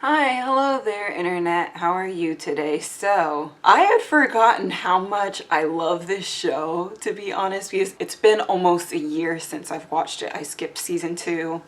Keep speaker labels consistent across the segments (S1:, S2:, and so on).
S1: Hi, hello there internet. How are you today? So, I had forgotten how much I love this show, to be honest, because it's been almost a year since I've watched it. I skipped season 2.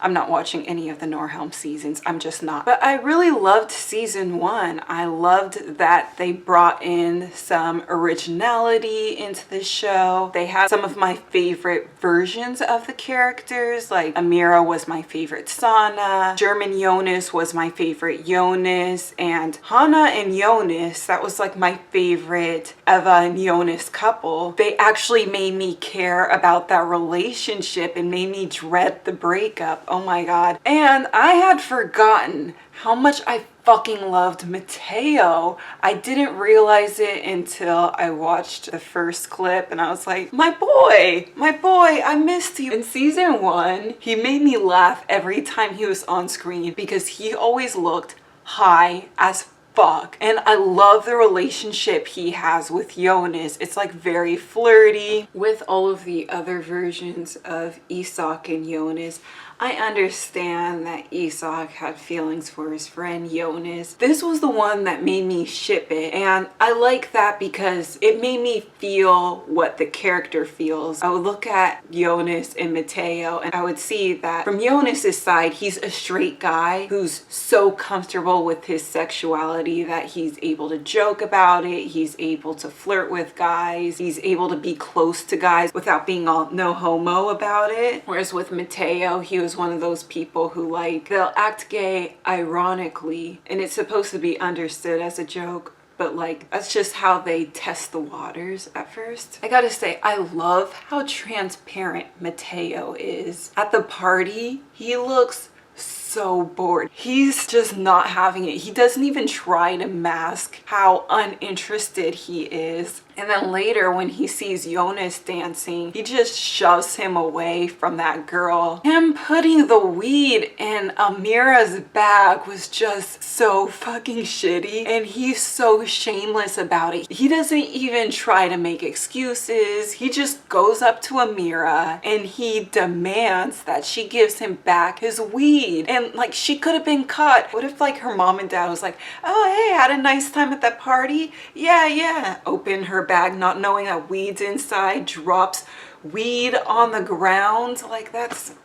S1: I'm not watching any of the Norhelm seasons. I'm just not. But I really loved season 1. I loved that they brought in some originality into the show. They had some of my favorite versions of the characters. Like Amira was my favorite Sana. German Jonas was my favorite Jonas. And Hannah and Jonas, that was like my favorite Eva and Jonas couple. They actually made me care about that relationship and made me dread the breakup. Oh my god. And I had forgotten how much I fucking loved Mateo. I didn't realize it until I watched the first clip and I was like, my boy, I missed you. In season 1, he made me laugh every time he was on screen because he always looked high as fuck. And I love the relationship he has with Jonas. It's like very flirty. With all of the other versions of Isak and Jonas, I understand that Isak had feelings for his friend Jonas. This was the one that made me ship it, and I like that because it made me feel what the character feels. I would look at Jonas and Mateo and I would see that from Jonas's side, he's a straight guy who's so comfortable with his sexuality that he's able to joke about it, he's able to flirt with guys, he's able to be close to guys without being all no homo about it. Whereas with Mateo, he was one of those people who they'll act gay ironically and it's supposed to be understood as a joke, but that's just how they test the waters at first. I gotta say, I love how transparent Mateo is. At the party, he looks so bored. He's just not having it. He doesn't even try to mask how uninterested he is. And then later when he sees Jonas dancing, he just shoves him away from that girl. Him putting the weed in Amira's bag was just so fucking shitty. And he's so shameless about it. He doesn't even try to make excuses. He just goes up to Amira and he demands that she gives him back his weed. And she could have been caught. What if her mom and dad was like, oh hey, had a nice time at that party? Yeah. Open her bag not knowing that weed's inside, drops weed on the ground. That's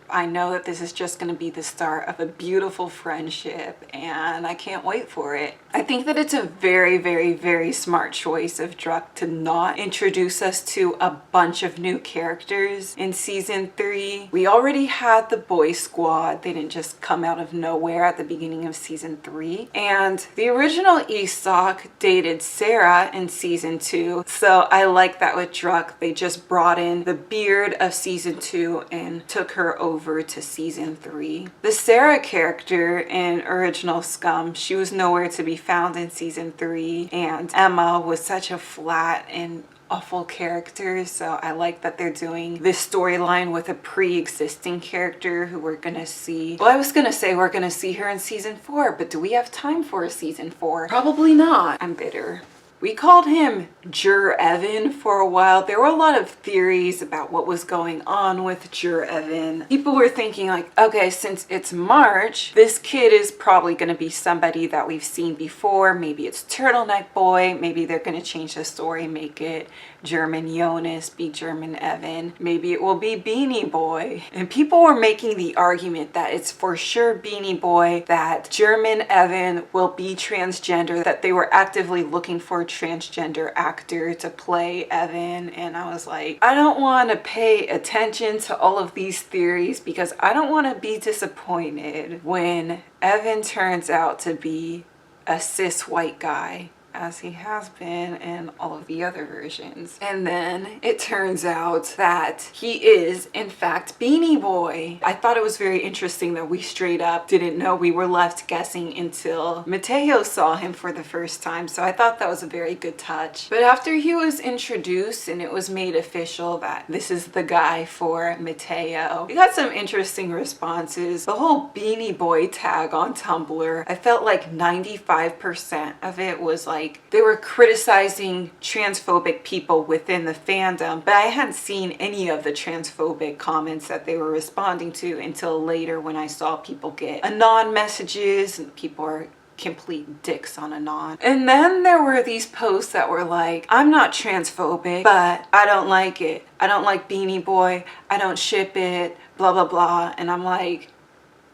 S1: I know that this is just going to be the start of a beautiful friendship and I can't wait for it. I think that it's a very, very, very smart choice of Druck to not introduce us to a bunch of new characters in season 3. We already had the boy squad. They didn't just come out of nowhere at the beginning of season 3. And the original Isak dated Sarah in season 2. So I like that with Druck. They just brought in the beard of season 2 and took her over to season 3. The Sarah character in original Scum, she was nowhere to be found in season 3, and Emma was such a flat and awful character, so I like that they're doing this storyline with a pre-existing character who we're gonna see. Well, I was gonna say we're gonna see her in season 4, but do we have time for a season 4? Probably not. I'm bitter. We called him Gereven for a while. There were a lot of theories about what was going on with Gereven. People were thinking okay, since it's March, this kid is probably going to be somebody that we've seen before. Maybe it's Turtleneck Boy. Maybe they're going to change the story, make it German Jonas, be German Evan. Maybe it will be Beanie Boy. And people were making the argument that it's for sure Beanie Boy, that German Evan will be transgender, that they were actively looking for a transgender actor to play Evan. And I was like, I don't want to pay attention to all of these theories because I don't want to be disappointed when Evan turns out to be a cis white guy, as he has been in all of the other versions. And then it turns out that he is in fact Beanie Boy. I thought it was very interesting that we straight up didn't know. We were left guessing until Mateo saw him for the first time, so I thought that was a very good touch. But after he was introduced and it was made official that this is the guy for Mateo, we got some interesting responses. The whole Beanie Boy tag on Tumblr, I felt like 95% of it was like they were criticizing transphobic people within the fandom, but I hadn't seen any of the transphobic comments that they were responding to until later when I saw people get anon messages and people are complete dicks on anon. And then there were these posts that were like, I'm not transphobic, but I don't like it. I don't like Beanie Boy. I don't ship it, blah, blah, blah. And I'm like,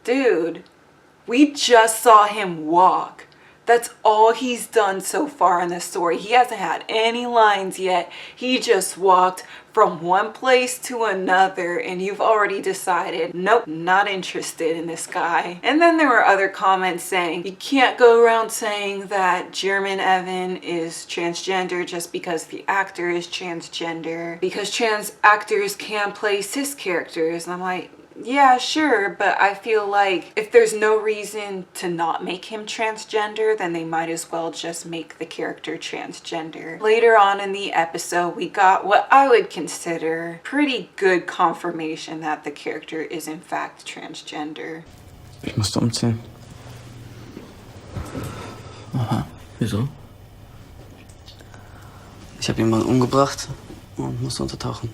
S1: dude, we just saw him walk. That's all he's done so far in this story. He hasn't had any lines yet. He just walked from one place to another and you've already decided, nope, not interested in this guy. And then there were other comments saying, you can't go around saying that German Evan is transgender just because the actor is transgender, because trans actors can play cis characters. And I'm like, yeah, sure, but I feel like if there's no reason to not make him transgender, then they might as well just make the character transgender. Later on in the episode, we got what I would consider pretty good confirmation that the character is in fact transgender.
S2: Ich musste umziehen. Aha, wieso? Ich habe ihn mal umgebracht und musste untertauchen.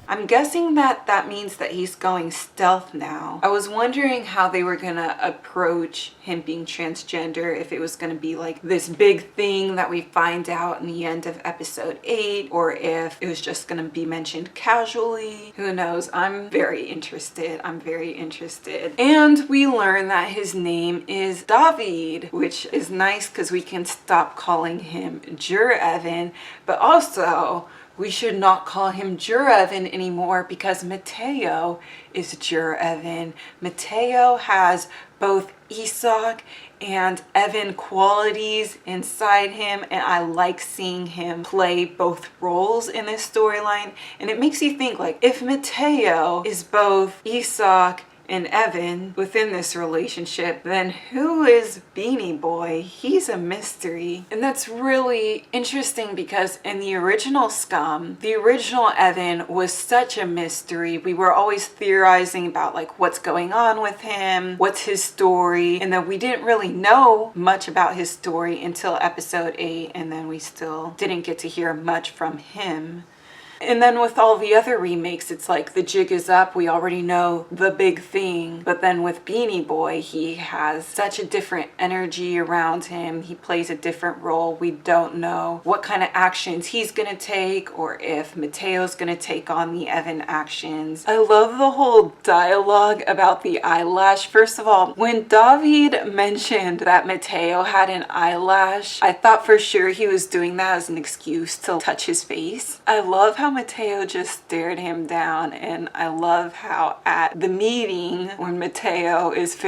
S1: I'm guessing that that means that he's going stealth now. I was wondering how they were gonna approach him being transgender, if it was gonna be like this big thing that we find out in the end of episode 8, or if it was just gonna be mentioned casually. Who knows? I'm very interested. I'm very interested. And we learn that his name is David, which is nice because we can stop calling him Gereven, but also we should not call him Gereven anymore because Mateo is Gereven. Mateo has both Isak and Evan qualities inside him, and I like seeing him play both roles in this storyline. And it makes you think, like, if Mateo is both Isak and Evan within this relationship, then who is Beanie Boy? He's a mystery. And that's really interesting because in the original Scum, the original Evan was such a mystery. We were always theorizing about like what's going on with him, what's his story, and then we didn't really know much about his story until episode 8, and then we still didn't get to hear much from him. And then with all the other remakes, it's like the jig is up. We already know the big thing. But then with Beanie Boy, he has such a different energy around him. He plays a different role. We don't know what kind of actions he's gonna take or if Mateo's gonna take on the Evan actions. I love the whole dialogue about the eyelash. First of all, when David mentioned that Mateo had an eyelash, I thought for sure he was doing that as an excuse to touch his face. I love how Mateo just stared him down, and I love how at the meeting when Mateo is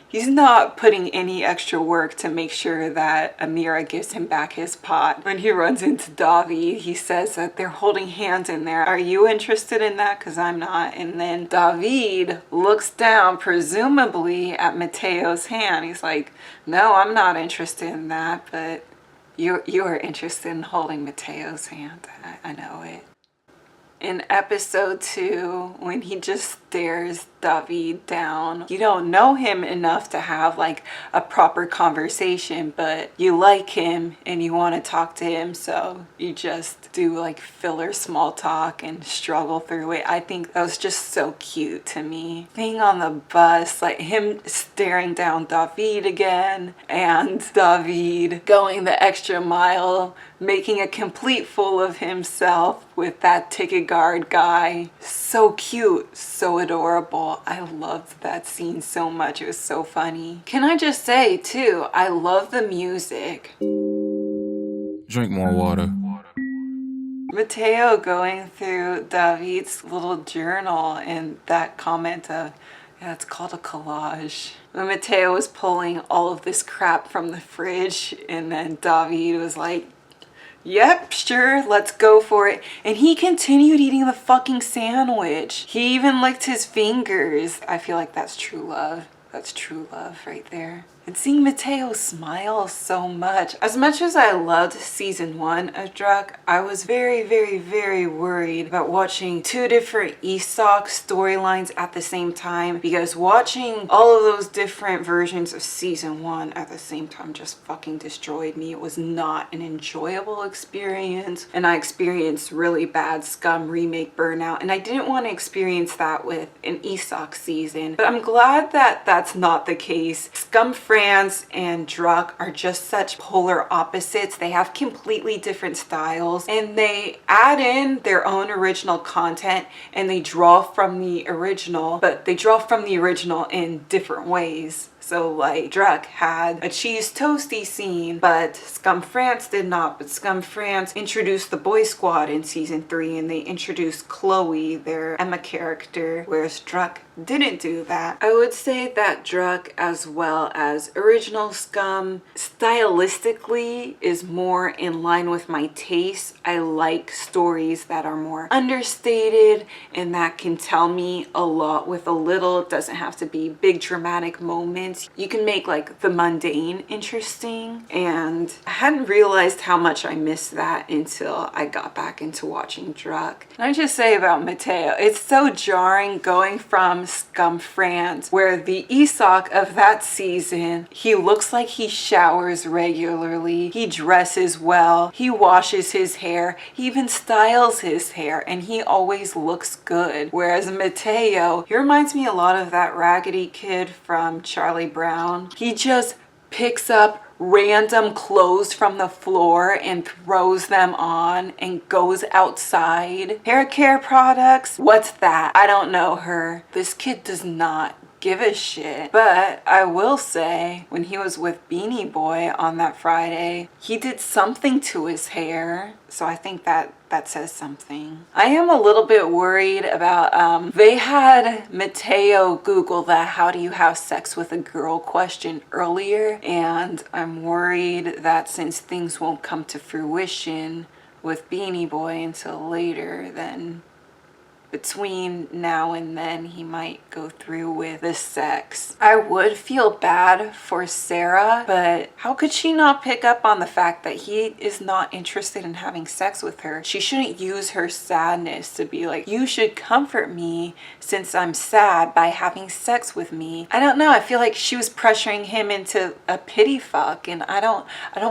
S1: he's not putting any extra work to make sure that Amira gives him back his pot. When he runs into David, he says that they're holding hands in there. Are you interested in that? Because I'm not. And then David looks down, presumably at Mateo's hand. He's like, no, I'm not interested in that, but you are interested in holding Mateo's hand. I know it. In episode 2, when he just stares David down, you don't know him enough to have like a proper conversation, but you like him and you want to talk to him, so you just do like filler small talk and struggle through it. I think that was just so cute to me. Being on the bus, like him staring down David again, and David going the extra mile, making a complete fool of himself with that ticket guard guy. So cute, so adorable. I loved that scene so much. It was so funny. Can I just say too, I love the music.
S3: Drink more water.
S1: Mateo going through David's little journal and that comment of, yeah, it's called a collage. When Mateo was pulling all of this crap from the fridge, and then David was like, yep, sure, let's go for it. And he continued eating the fucking sandwich. He even licked his fingers. I feel like that's true love. That's true love right there. And seeing Mateo smile so much. As much as I loved season 1 of Druck, I was very, very, very worried about watching 2 different Isak storylines at the same time, because watching all of those different versions of season 1 at the same time just fucking destroyed me. It was not an enjoyable experience, and I experienced really bad Scum remake burnout, and I didn't want to experience that with an Isak season. But I'm glad that that's not the case. Scum France and Druck are just such polar opposites. They have completely different styles, and they add in their own original content, and they draw from the original, but they draw from the original in different ways. So like Druck had a cheese toasty scene, but Scum France did not. But Scum France introduced the boy squad in season 3, and they introduced Chloe, their Emma character, whereas Druck didn't do that. I would say that Druck, as well as original Scum, stylistically is more in line with my taste. I like stories that are more understated and that can tell me a lot with a little. It doesn't have to be big dramatic moments. You can make like the mundane interesting, and I hadn't realized how much I missed that until I got back into watching Druck. And I just say about Mateo, it's so jarring going from Scum France, where the Isak of that season, he looks like he showers regularly, he dresses well, he washes his hair, he even styles his hair, and he always looks good. Whereas Mateo, he reminds me a lot of that raggedy kid from Charlie Brown. He just picks up random clothes from the floor and throws them on and goes outside. Hair care products? What's that? I don't know her. This kid does not give a shit. But I will say, when he was with Beanie Boy on that Friday, he did something to his hair. So I think that says something. I am a little bit worried about, they had Mateo Google the "how do you have sex with a girl" question earlier, and I'm worried that since things won't come to fruition with Beanie Boy until later, then between now and then he might go through with the sex. I would feel bad for Sarah, but how could she not pick up on the fact that he is not interested in having sex with her? She shouldn't use her sadness to be like, you should comfort me since I'm sad by having sex with me. I don't know, I feel like she was pressuring him into a pity fuck, and I don't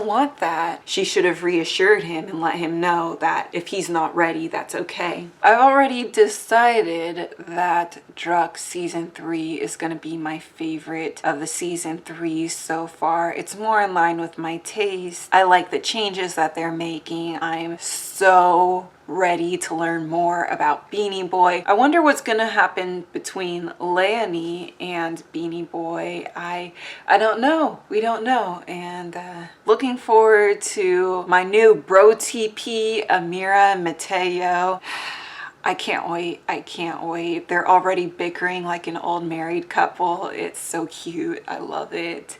S1: want that. She should have reassured him and let him know that if he's not ready, that's okay. I've already decided that Druck season 3 is going to be my favorite of the season 3 so far. It's more in line with my taste. I like the changes that they're making. I'm so ready to learn more about Beanie Boy. I wonder what's gonna happen between Leonie and Beanie Boy. I don't know. We don't know. And looking forward to my new bro TP, Amira and Mateo. I can't wait. I can't wait. They're already bickering like an old married couple. It's so cute. I love it.